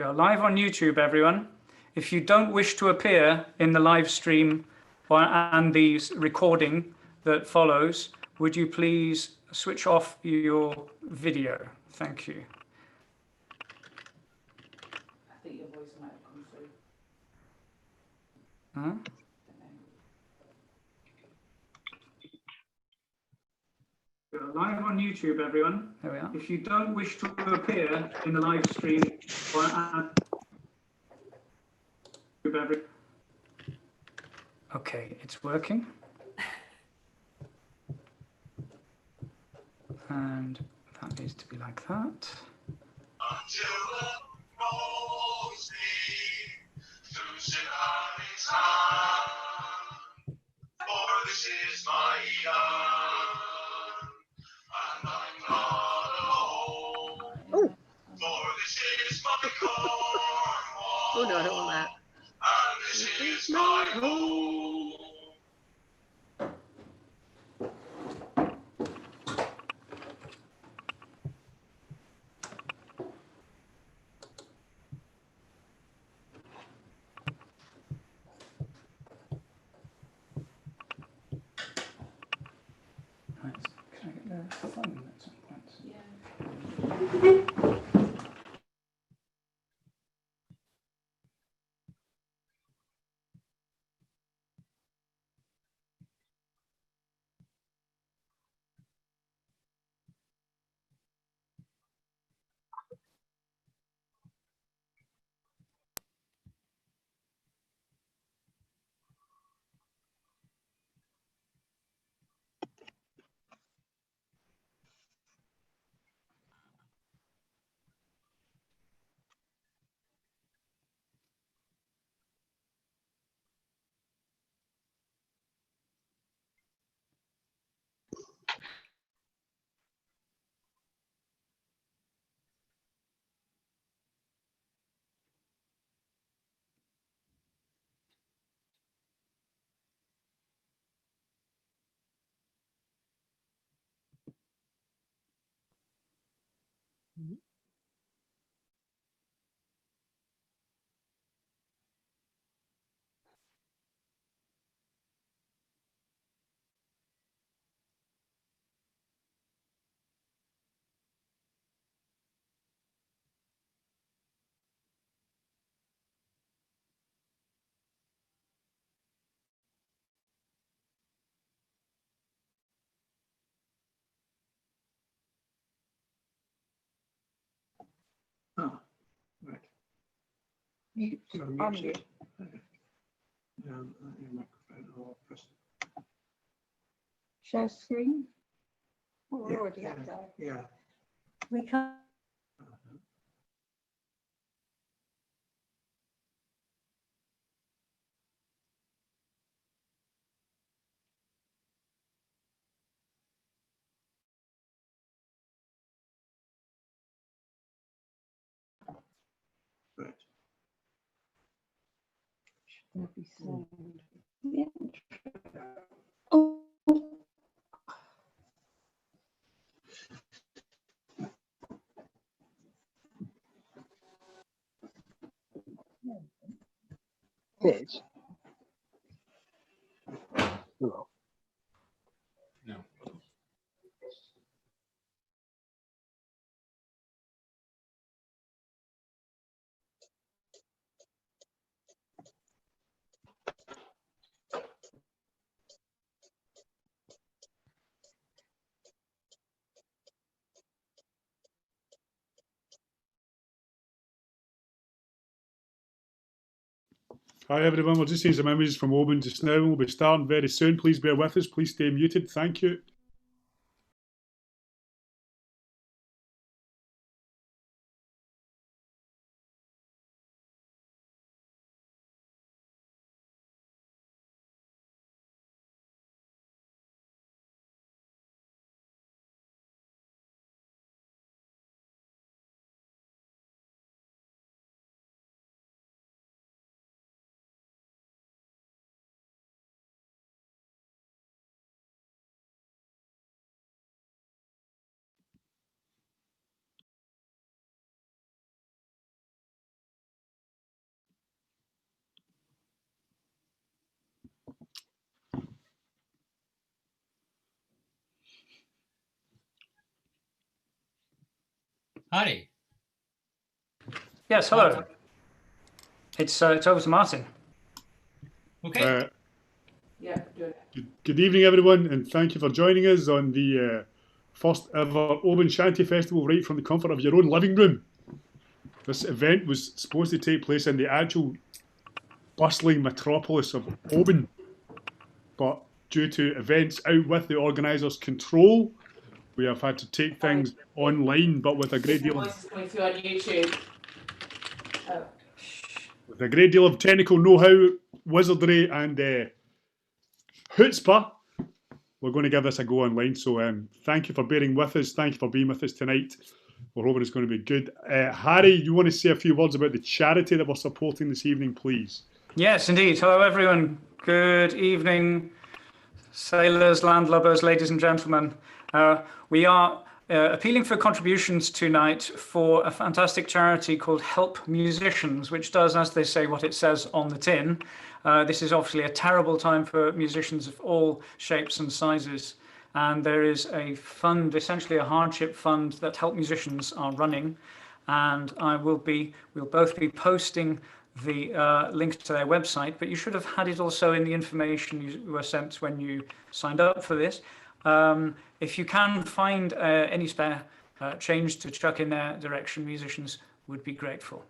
We are live on YouTube, everyone. If you don't wish to appear in the live stream and the recording that follows, would you please switch off your video? Thank you. I think your voice might have come through. Huh? We are live on YouTube, everyone. There we are. If you don't wish to appear in the live stream okay, it's working. And that needs to be like that. Until the rose through Shanty's hand, for this is my Eden, and I'm not alone. For this is my Cornwall. Oh no, I don't want that. And this is my home. Right, can I get the phone at some point? Yeah. Oh, right. Mute. So On mute mute. it. Your microphone or press. Share screen. Oh, we're Yeah, already yeah, up there. yeah. We can't. Right. There be sound. Yeah. Oh. Bitch. No. Hi everyone, we're just seeing some images from Oban just now. We'll be starting very soon. Please bear with us. Please stay muted. Thank you. Harry. Yes, hello. It's over to Martin. Okay. Good evening, everyone, and thank you for joining us on the first ever Oban Shanty Festival right from the comfort of your own living room. This event was supposed to take place in the actual bustling metropolis of Oban, but due to events out with the organisers' control, we have had to take things online, but with a great deal of coming through on YouTube. technical know-how, wizardry, and chutzpah. We're going to give this a go online. So thank you for bearing with us. Thank you for being with us tonight. We're hoping it's going to be good. Harry, you want to say a few words about the charity that we're supporting this evening, please? Yes, indeed. Hello, everyone. Good evening, sailors, landlubbers, ladies and gentlemen. We are appealing for contributions tonight for a fantastic charity called Help Musicians, which does, as they say, what it says on the tin. This is obviously a terrible time for musicians of all shapes and sizes. And there is a fund, essentially a hardship fund, that Help Musicians are running. And we'll both be posting the link to their website, but you should have had it also in the information you were sent when you signed up for this. If you can find any spare change to chuck in their direction, musicians would be grateful.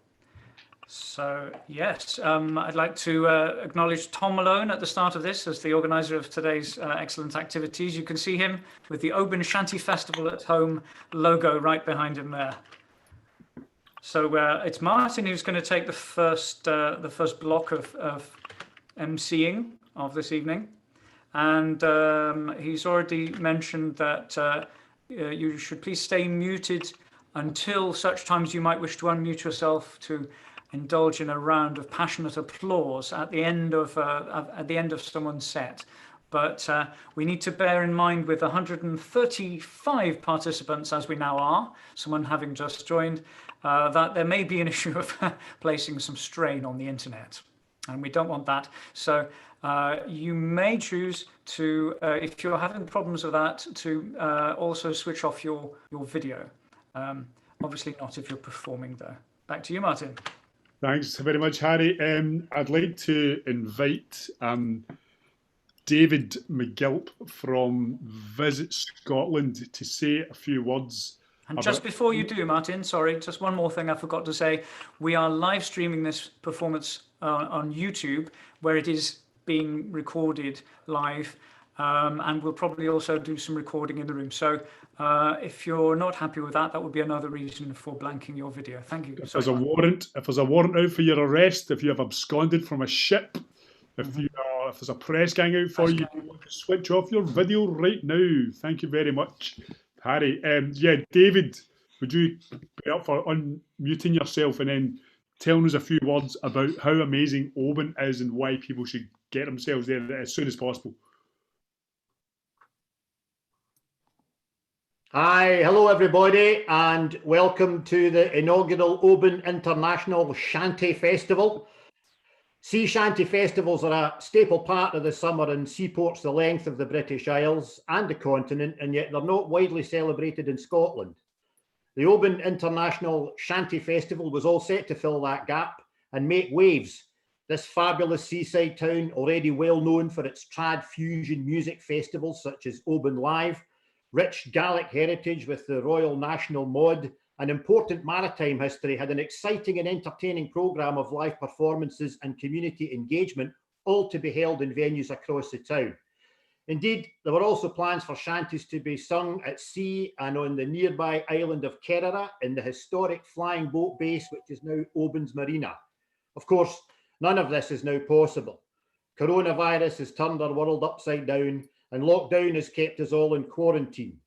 So yes, I'd like to acknowledge Tom Malone at the start of this as the organizer of today's excellent activities. You can see him with the Oban Shanty Festival at Home logo right behind him there. So it's Martin who's going to take the first block of emceeing of this evening. And he's already mentioned that you should please stay muted until such times you might wish to unmute yourself to indulge in a round of passionate applause at the end of someone's set. But we need to bear in mind, with 135 participants as we now are, someone having just joined, that there may be an issue of placing some strain on the internet, and we don't want that. So you may choose to, if you're having problems with that, to also switch off your video. Obviously not if you're performing though. Back to you, Martin. Thanks very much, Harry. I'd like to invite David McGilp from Visit Scotland to say a few words. And just before you do, Martin, sorry, just one more thing I forgot to say. We are live streaming this performance on YouTube, where it is being recorded live, and we'll probably also do some recording in the room. So if you're not happy with that, that would be another reason for blanking your video. Thank you. If there's a warrant out for your arrest, if you have absconded from a ship, if there's a press gang out for you, switch off your video right now. Thank you very much, Harry. David, would you be up for unmuting yourself and then telling us a few words about how amazing Oban is and why people should get themselves there as soon as possible? Hi, hello everybody, and welcome to the inaugural Oban International Shanty Festival. Sea shanty festivals are a staple part of the summer in seaports the length of the British Isles and the continent, and yet they're not widely celebrated in Scotland. The Oban International Shanty Festival was all set to fill that gap and make waves. This fabulous seaside town, already well known for its trad fusion music festivals such as Oban Live, rich Gaelic heritage with the Royal National Mod, and important maritime history, had an exciting and entertaining programme of live performances and community engagement, all to be held in venues across the town. Indeed, there were also plans for shanties to be sung at sea and on the nearby island of Kerala in the historic flying boat base, which is now Oban's Marina. Of course, none of this is now possible. Coronavirus has turned our world upside down, and lockdown has kept us all in quarantine.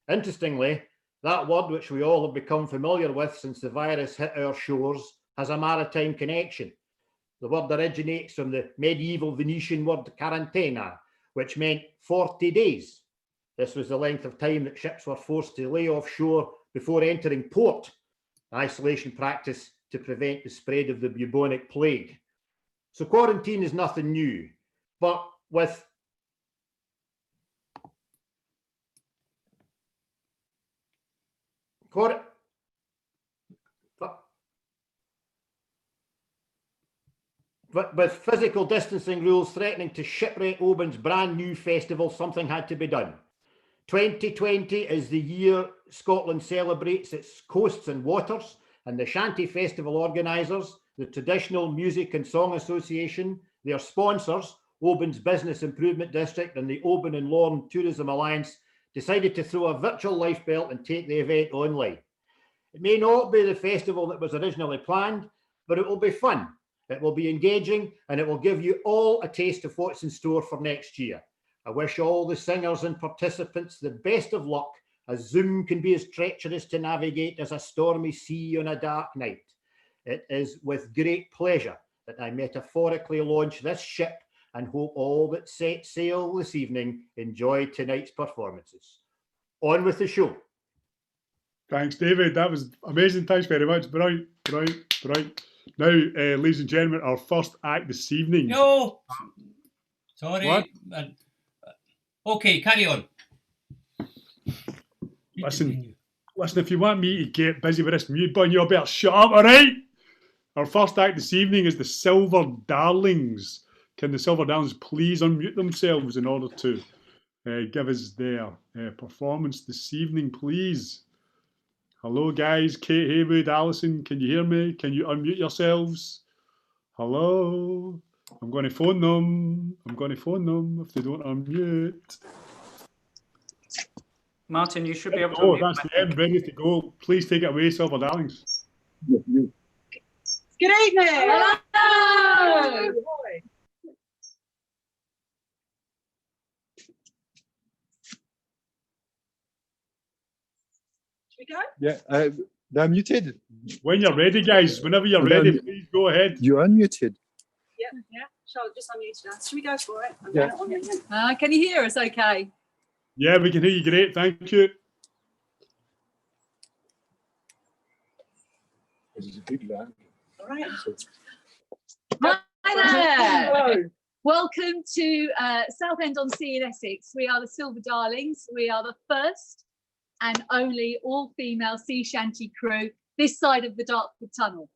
Interestingly, that word, which we all have become familiar with since the virus hit our shores, has a maritime connection. The word originates from the medieval Venetian word quarantena, which meant 40 days. This was the length of time that ships were forced to lay offshore before entering port, isolation practice to prevent the spread of the bubonic plague. So quarantine is nothing new, but with but with physical distancing rules threatening to shipwreck Oban's brand new festival, something had to be done. 2020 is the year Scotland celebrates its coasts and waters, and the Shanty Festival organisers, the Traditional Music and Song Association, their sponsors, Oban's Business Improvement District and the Oban and Lorne Tourism Alliance, decided to throw a virtual life belt and take the event online. It may not be the festival that was originally planned, but it will be fun. It will be engaging, and it will give you all a taste of what's in store for next year. I wish all the singers and participants the best of luck, as Zoom can be as treacherous to navigate as a stormy sea on a dark night. It is with great pleasure that I metaphorically launch this ship and hope all that set sail this evening enjoy tonight's performances. On with the show. Thanks, David. That was amazing. Thanks very much. Brilliant. Now, ladies and gentlemen, our first act this evening. No. Sorry. What? Okay, carry on. Listen, if you want me to get busy with this mute button, you better shut up, all right? Our first act this evening is the Silver Darlings. Can the Silver Darlings please unmute themselves in order to give us their performance this evening, please? Hello, guys. Kate Haywood, Alison, can you hear me? Can you unmute yourselves? Hello. I'm going to phone them. if they don't unmute. Martin, you should be able to. Oh, unmute, that's the end. Ready to go. Please take it away, Silver Darlings. Good evening. Hello. Should we go? Yeah, they're muted. When you're ready, guys. Whenever you're ready, please go ahead. You're unmuted. Yeah. Charlotte, just unmute now. Should we go for it? Yeah. Can you hear us okay? Yeah, we can hear you great. Thank you. All right. Hi there. Welcome to Southend-on-Sea in Essex. We are the Silver Darlings. We are the first and only all-female sea shanty crew this side of the Dartford Tunnel.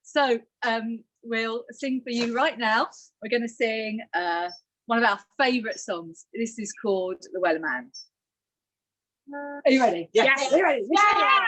So we'll sing for you right now. We're going to sing one of our favourite songs. This is called The Wellerman. Are you ready? Yes. Are you ready? Yeah.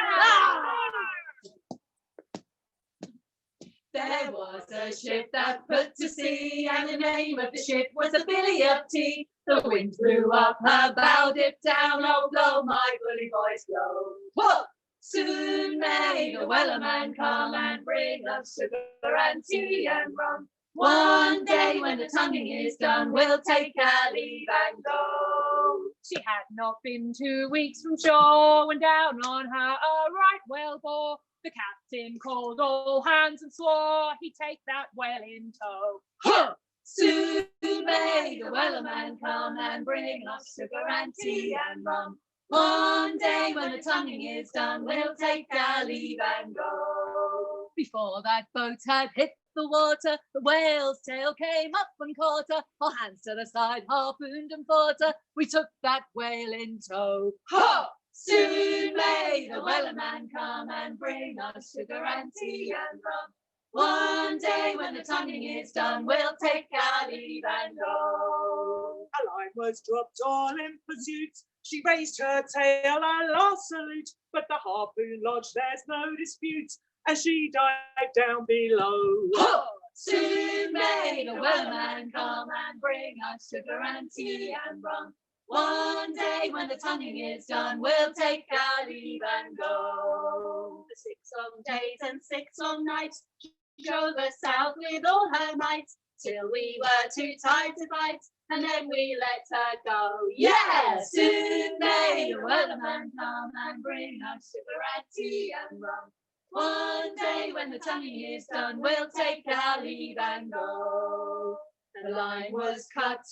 There was a ship that put to sea, and the name of the ship was the Billy of Tea. The wind blew up her bow, dipped down, oh blow, my bully boys blow. Whoa! Soon may the Wellerman come and bring us sugar and tea and rum. One day when the tonguing is done, we'll take our leave and go. She had not been 2 weeks from shore when down on her a right whale bore. The captain called all hands and swore he'd take that whale in tow. Huh! Soon may the Wellerman come and bring us sugar and tea and rum. One day when the tonguing is done, we'll take our leave and go. Before that boat had hit the water, the whale's tail came up and caught her. All hands to the side, harpooned and fought her. We took that whale in tow. Ha! Soon may the Wellerman come and bring us sugar and tea and rum. One day when the tonguing is done, we'll take our leave and go. A line was dropped all in pursuit. She raised her tail, a last salute, but the harpoon lodged, there's no dispute, as she dived down below. Oh! Soon may the Wellerman come and bring us sugar and tea and rum. One day when the tonguing is done, we'll take our leave and go. For 6 long days and 6 long nights, she drove us south with all her might, till we were too tired to fight, and then we let her go. Yeah! Soon may the Wellerman come and bring us sugar and tea and rum. One day when the tonguing is done, we'll take our leave and go. The line was cut,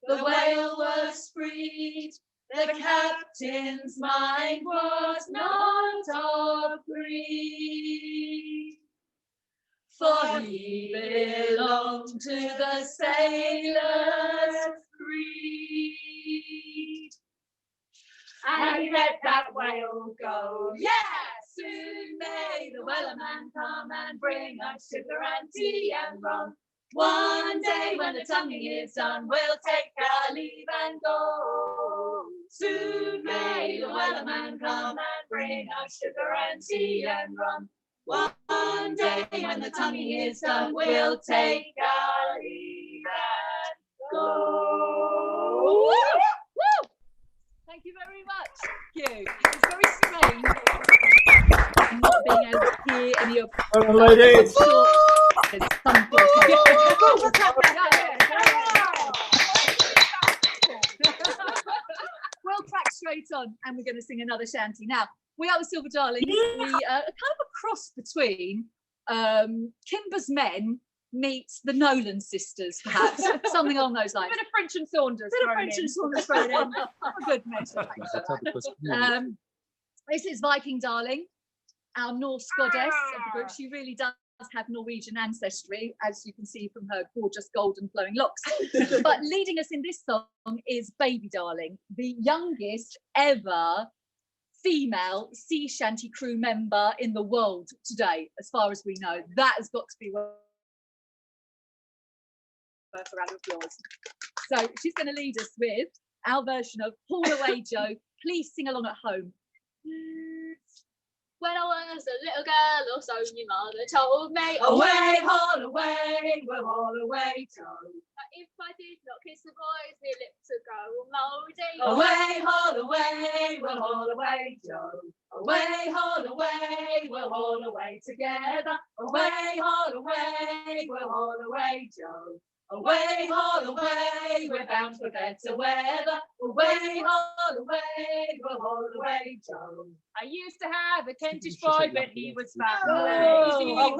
the whale was freed, the captain's mind was not of greed, for he belonged to the sailor's creed. And he let that whale go. Yeah! Soon may the Wellerman come and bring us sugar and tea and rum. One day when the tonguing is done, we'll take our leave and go. Soon may the wellerman come and bring us sugar and tea and rum. One day when the tonguing is done, we'll take our leave and go. Woo! Woo! Thank you very much. Thank you. It's very strange not being able to hear any of ladies. We'll crack straight on and we're going to sing another shanty. Now, we are the Silver Darlings. We are kind of a cross between Kimber's Men meets the Nolan sisters, perhaps. Something along those lines. A bit of French and Saunders. Bit of French and Saunders thrown in. A good measure. This is Viking Darling, our Norse goddess of the group. She really does have Norwegian ancestry, as you can see from her gorgeous golden flowing locks. But leading us in this song is Baby Darling, the youngest ever female sea shanty crew member in the world today, as far as we know. That has got to be worth a round of applause. So she's going to lead us with our version of Haul Away Joe. Please sing along at home. When I was a little girl, or so your mother told me, Away, haul away, we'll haul away, Joe. But if I did not kiss the boys, their lips would go all mouldy. Away, haul away, we'll haul away, Joe. Away, haul away, we'll haul away together. Away, haul away, we'll haul away, Joe. Away, haul away, we're bound for better weather. Away, haul away, we'll haul away, Joe. I used to have a Kentish boy, but he was fat and Away, lazy. haul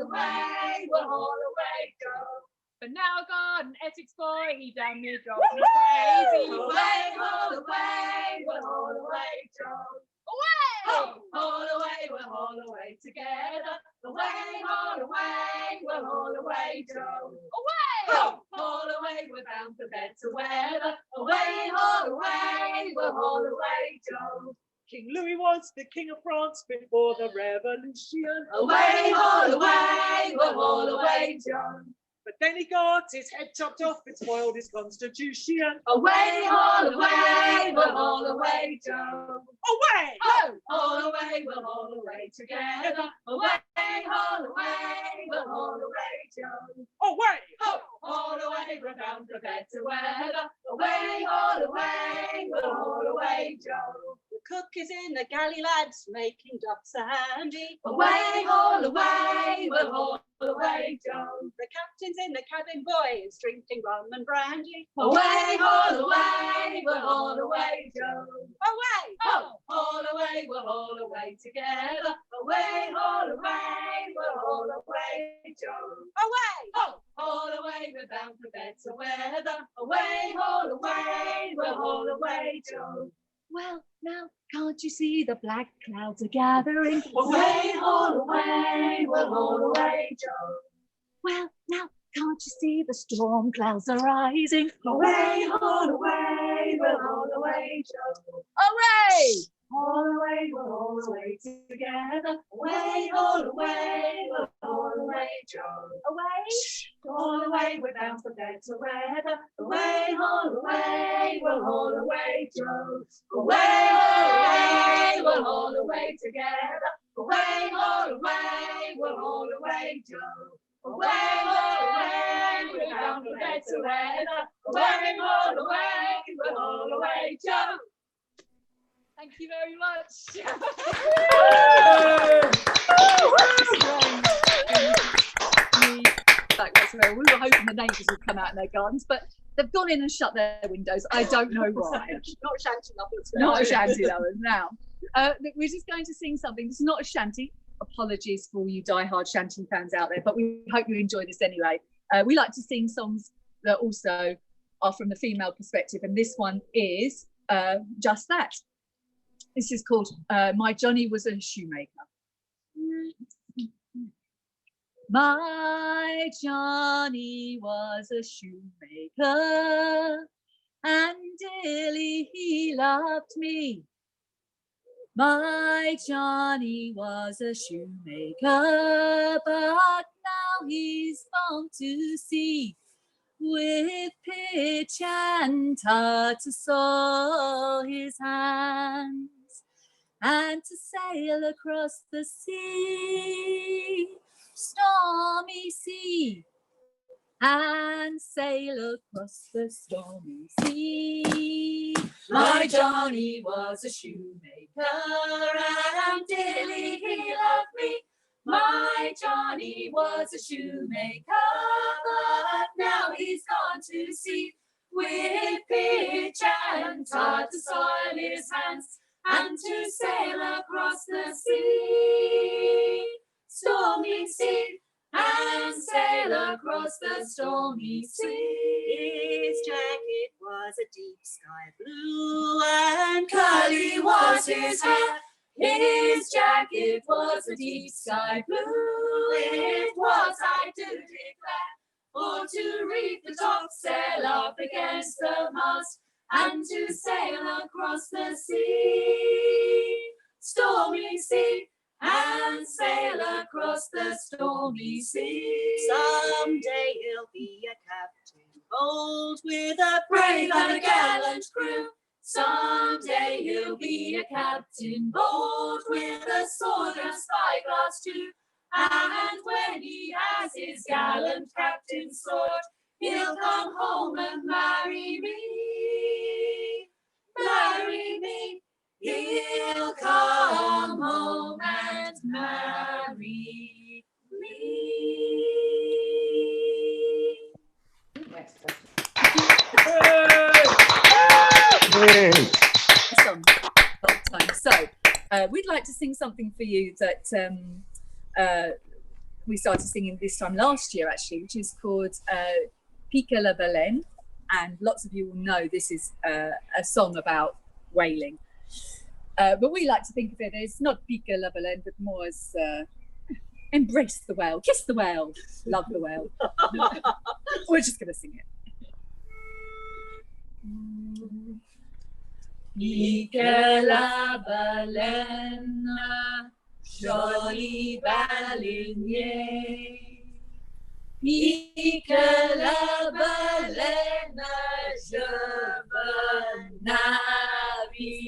away, we'll haul away, Joe. But now I got an Essex boy, he done me drove me crazy. Away, haul away, we'll haul away, Joe. Away! Haul away, we'll haul away together. Away, haul away, we'll haul away, Joe. Away! Haul away, we're bound for better weather. Away, haul away, we'll haul away, Joe. King Louis was the king of France before the revolution. Away, haul away, we'll haul away, Joe. But then he got his head chopped off, it spoiled his constitution. Away, haul away, we'll haul away, Joe. Away! Haul away, we'll haul away together. Away, haul away, we'll haul away, Joe. Away! Haul away, we're bound for better weather. Away, haul away, we'll haul away, Joe. The cook is in the galley, lads, making ducks handy. Away, haul away, we'll haul away, Joe. The captain's in the cabin, boys, drinking rum and brandy. Away, haul away, we'll haul away, Joe. Away! Haul away, we'll haul away together. Away, haul away, we'll haul away, Joe. Away! Haul away, we're bound for better weather. Away, haul away, we'll haul away, Joe. Well, now, can't you see the black clouds are gathering? Away, haul away, we'll haul away, Joe. Well, now, can't you see the storm clouds are rising? Away, haul away, we'll haul away, Joe. Away! Haul away, we'll haul away together. Away, haul away, we'll haul away, Joe. Away! Haul away, we're bound for better weather. Away, haul away, we'll haul away, Joe. Away, haul away, we'll haul away together. Away, haul away, we'll haul away, Joe. Away, haul away, we're bound for better weather. Away, haul away, we'll haul away, Joe. Thank you very much. We were hoping the neighbours would come out in their gardens, but they've gone in and shut their windows. I don't know why. Not shanty lovers. Not a shanty lovers now. We're just going to sing something. It's not a shanty. Apologies for all you diehard shanty fans out there, but we hope you enjoy this anyway. We like to sing songs that also are from the female perspective, and this one is just that. This is called My Johnny Was a Shoemaker. My Johnny was a shoemaker, and dearly he loved me. My Johnny was a shoemaker, but now he's gone to sea with pitch and tar to soil his hands and to sail across the sea, stormy sea, and sail across the stormy sea. My Johnny was a shoemaker, and dearly he loved me. My Johnny was a shoemaker, but now he's gone to sea with pitch and tar to soil his hands and to sail across the sea, stormy sea, and sail across the stormy sea. His jacket was a deep sky blue, and curly was his hair. His jacket was a deep sky blue. It was, I do declare, for to reef the topsail up against the mast and to sail across the sea, stormy sea, and sail across the stormy sea. Someday he'll be a captain bold with a brave and a gallant crew. Someday he'll be a captain bold with a sword and spyglass too. And when he has his gallant captain's sword, he'll come home and marry me. Marry me. He'll come home and marry me. So, we'd like to sing something for you that we started singing this time last year, actually, which is called Pique la Baleine. And lots of you will know this is a song about whaling. But we like to think of it as not Pique la Baleine, but more as embrace the whale, kiss the whale, love the whale. We're just going to sing it. Pique la baleine, joli baleinier. Pique la baleine, je veux naviguer.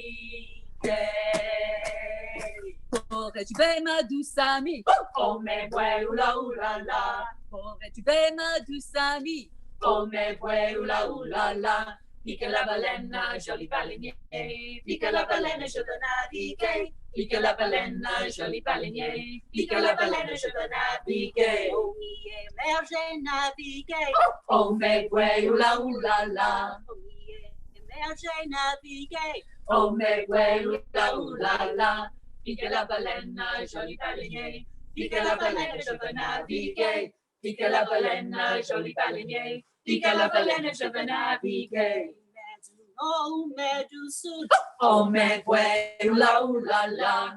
Pourrais-tu baie ma douce amie? Oh mes bouées, oula oula la. Pourrais-tu baie ma douce amie? Oh mes bouées, oula oula la. Pique la baleine, joli baleinier. Pique la baleine, je veux naviguer. Pique la baleine, joli baleinier. Pique la baleine, je veux naviguer. Oh oui, émerger, naviguer. Oh mes bouées, oula oula la. Oh oui, émerger, naviguer. Oh mes bouées, oula oula la. Pique la baleine, joli baleinier. Pique la baleine, je veux naviguer. Pique la baleine, joli baleinier. Pique la baleine, je veux naviguer. Oh, mer du sud. Oh, mes bouées, oula oula la.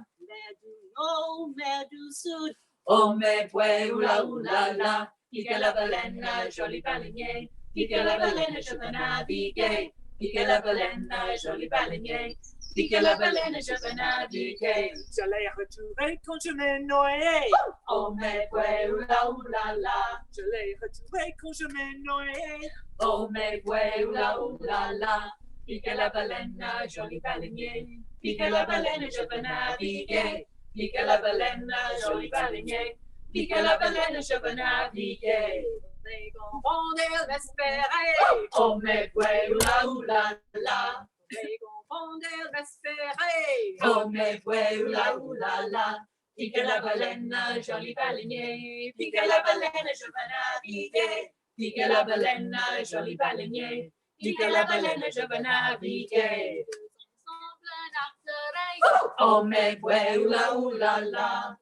Oh, mer du sud. Oh, mes bouées, oula oula la. Pique la baleine, joli baleinier. Pique la baleine, je veux naviguer. Pique la baleine, joli baleinier. Pique la baleine, je veux naviguer. J'allais retrouver quand je m'ai noyé. Oh, mes bouées, oula oula la. Je l'ai retrouvé quand je m'ai noyé. Oh, mes bouées, oula oula la. Pique la baleine, joli baleinier. Pique la baleine, je veux naviguer. Pique la baleine, joli baleinier. Pique la baleine, je veux naviguer. Les gondoliers l'espéraient. Oh, mes bouées, oula oula la. Les gondoliers l'espéraient. Oh, mes bouées, oula oula la. Pique la baleine, joli baleinier. Pique la baleine, je veux naviguer. Pique la baleine, joli baleinier. Pique la baleine, je veux naviguer. Oh, mes bouées, oula oula la.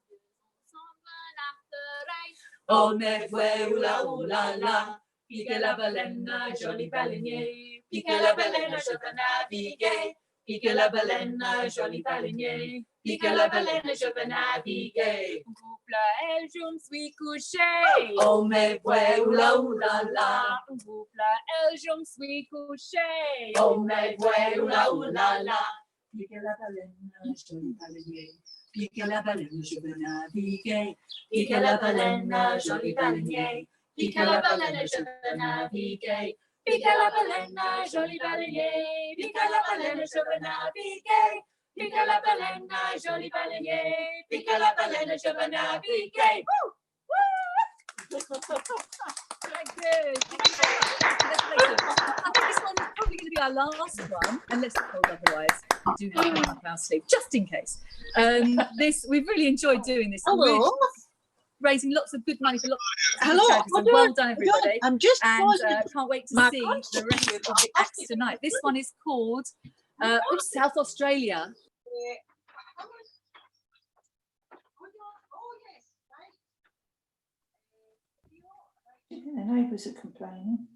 Oh, mes bouées, oula oula la. Pique la baleine, joli baleinier. Pique la baleine, je veux naviguer. Pique la baleine, joli baleinier. Pique la baleine, je veux naviguer. Coupe la aile, je me suis couché. Oh, mes bouées, oula oula la. Coupe la aile, je me suis couché. Oh, mes bouées, oula oula la. pique la baleine, joli baleinier. Pique la baleine, je veux naviguer. Pique la baleine, joli baleinier. Pique la baleine, je veux naviguer. Pique la baleine, joli baleinier. Pique la baleine, je veux naviguer. Pique la baleine, joli baleinier. Pique la baleine, je veux naviguer. Woo! Woo! Thank you. I think this one's probably going to be our last one, unless it's told otherwise. We do have one up our sleeve, just in case. We've really enjoyed doing this. Hello. Raising lots of good money for lots of Hello. charities. So well done, everybody. I'm just and can't wait to see the rest of the acts tonight. This one is called South Australia. The neighbours are complaining.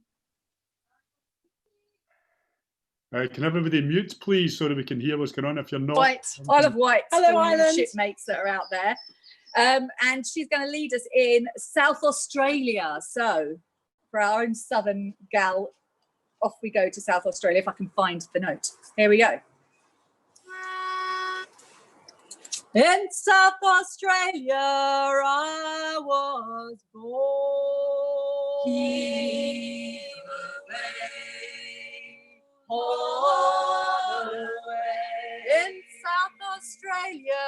Can everybody mute, please, so that we can hear what's going on? If you're not, White, Isle of Wight. Hello, all the Island. shipmates that are out there. And she's going to lead us in South Australia. So, for our own southern gal, off we go to South Australia, if I can find the note. Here we go. In South Australia, I was born. Heave away, all the way. In South Australia,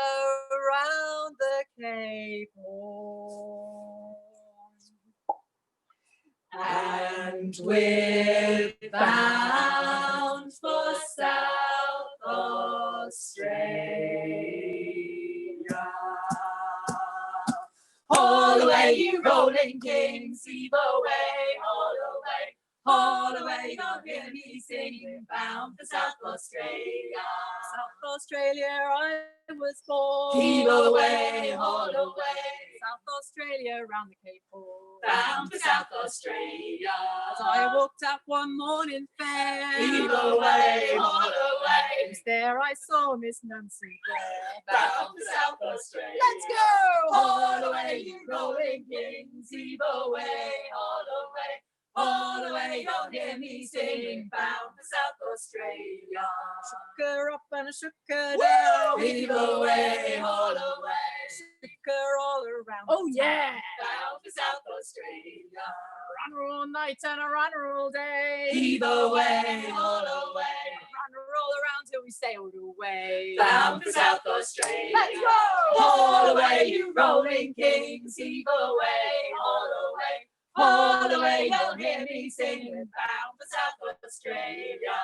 around the Cape Horn. And we're bound for South Australia. Haul away, you rolling kings, heave away, haul away, you'll hear me singing, bound for South Australia. South Australia, I was born. Heave away, haul away, South Australia, round the Cape Horn. Bound for South Australia. As I walked up one morning fair, heave away, haul away, was there I saw Miss Nancy Blair. Bound for South Australia. Let's go! Haul away, you rolling kings, heave away, haul away. All the way, you'll hear me singing, bound for South Australia. Shook her up and I shook her down. Heave away, haul away. Shook her all around. Oh yeah, bound for South Australia. Run her all night and I run her all day. Heave away, haul away. Run her all around till we sailed away. Bound for South Australia. Let's go! Haul away, you rolling kings. Heave away, haul away. All the way, you'll hear me singing, bound for South Australia.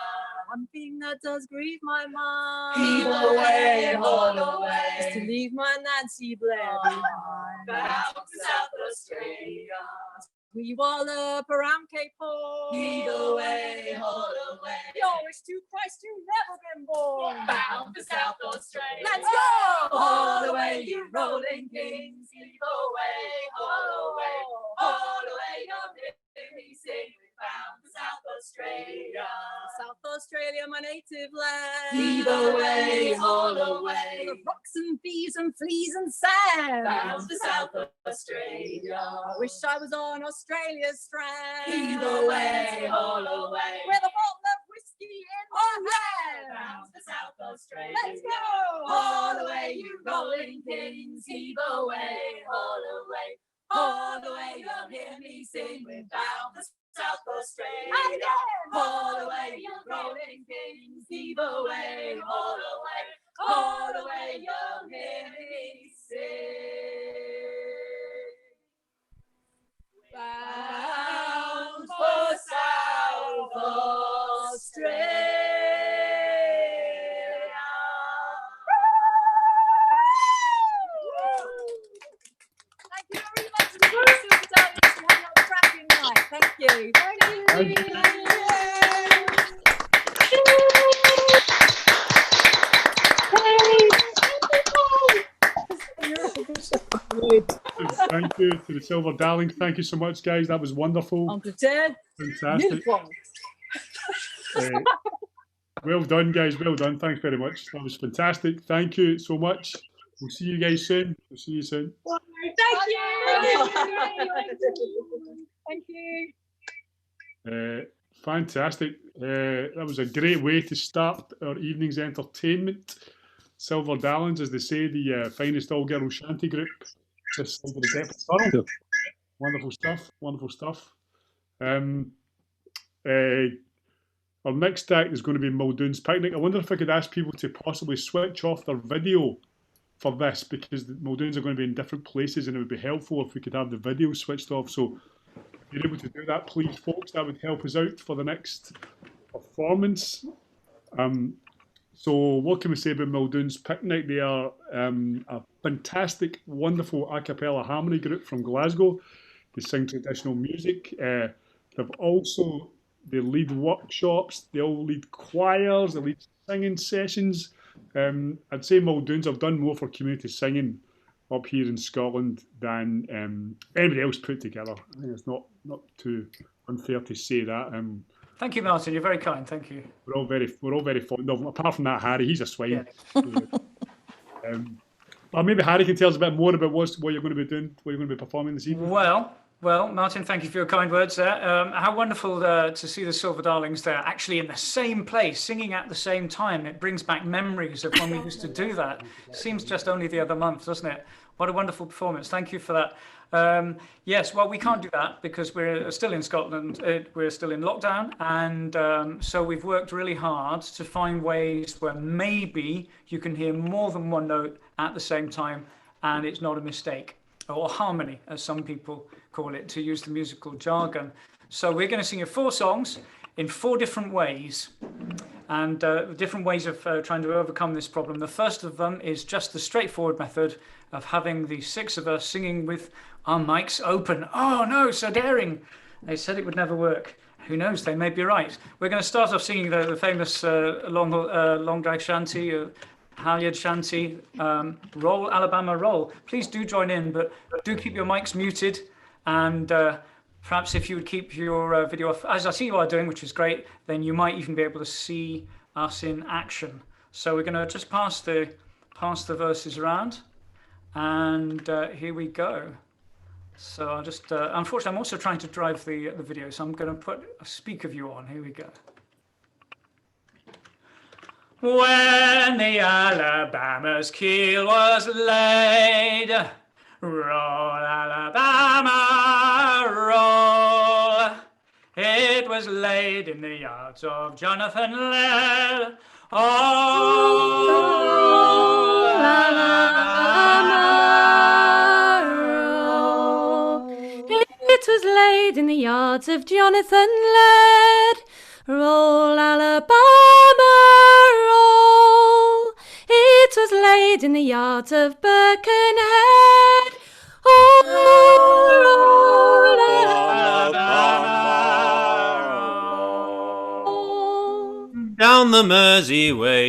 One thing that does grieve my mind, heave away, haul away, is to leave my Nancy Blair behind. Bound for South Australia. We wallop around Cape Horn, heave away, haul away. You're wish to Christ you've never been born. Bound for South Australia. Let's go! All the way, you rolling kings, heave away, haul away. All the way, you'll hear me sing, bound for South Australia. South Australia, my native land. Heave away, haul away. The rocks and thieves and fleas and sand. Bound for South Australia. I wish I was on Australia's strand. Heave away, haul away. With a bottle of whiskey in my hand. Bound for South Australia. Let's go! All the way, you rolling kings. Heave away, haul away. All the way, you'll hear me sing, we're bound for South Australia. All the way, you rolling kings, heave away, haul away. All the way, you'll hear me sing. Bound for South Australia. Thank you. Thank you. Thank you to the Silver Darling. Thank you so much, guys. That was wonderful. Uncle Ted. Fantastic. Well done, guys. Well done. Thanks very much. That was fantastic. Thank you so much. We'll see you guys soon. We'll see you soon. Thank you. Thank you. Fantastic. That was a great way to start our evening's entertainment. Silver Dallins, as they say, the finest all-girl shanty group this side of the Depth Tunnel. Wonderful stuff, wonderful stuff. Our next act is going to be Muldoon's Picnic. I wonder if I could ask people to possibly switch off their video for this, because the Muldoons are going to be in different places, and it would be helpful if we could have the video switched off. So if you're able to do that, please, folks, that would help us out for the next performance. So what can we say about Muldoon's Picnic? They are a fantastic, wonderful a cappella harmony group from Glasgow. They sing traditional music. They've also, they lead workshops, they all lead choirs, they lead singing sessions. I'd say Muldoons have done more for community singing up here in Scotland than anybody else put together. I think it's not too unfair to say that. Thank you, Martin. You're very kind. Thank you. We're all very fond of him. Apart from that, Harry, he's a swine. Yeah. Or maybe Harry can tell us a bit more about what you're going to be doing, what you're going to be performing this evening. Well, Martin, thank you for your kind words there. How wonderful to see the Silver Darlings there, actually in the same place, singing at the same time. It brings back memories of when we used to do that. Seems just only the other month, doesn't it? What a wonderful performance. Thank you for that. Yes, well, we can't do that because we're still in Scotland. We're still in lockdown. And so we've worked really hard to find ways where maybe you can hear more than one note at the same time and it's not a mistake, or harmony, as some people call it, to use the musical jargon. So we're going to sing you 4 songs in 4 different ways, and different ways of trying to overcome this problem. The first of them is just the straightforward method of having the 6 of us singing with our mics open. Oh no, so daring. They said it would never work. Who knows, they may be right. We're going to start off singing the famous long drag shanty, Halyard Shanty, Roll, Alabama, Roll. Please do join in, but do keep your mics muted, and perhaps if you would keep your video off, as I see you are doing, which is great, then you might even be able to see us in action. So we're going to just pass the verses around, and here we go. So I'll just, unfortunately, I'm also trying to drive the video, so I'm going to put a speaker view on. Here we go. When the Alabama's keel was laid, roll, Alabama, roll. It was laid in the yards of Jonathan Laird. Oh, Alabama, roll. It was laid in the yards of Jonathan Laird. Roll, Alabama, roll. It was laid in the yards of Birkenhead. Oh, roll, Alabama, roll. Down the Mersey way.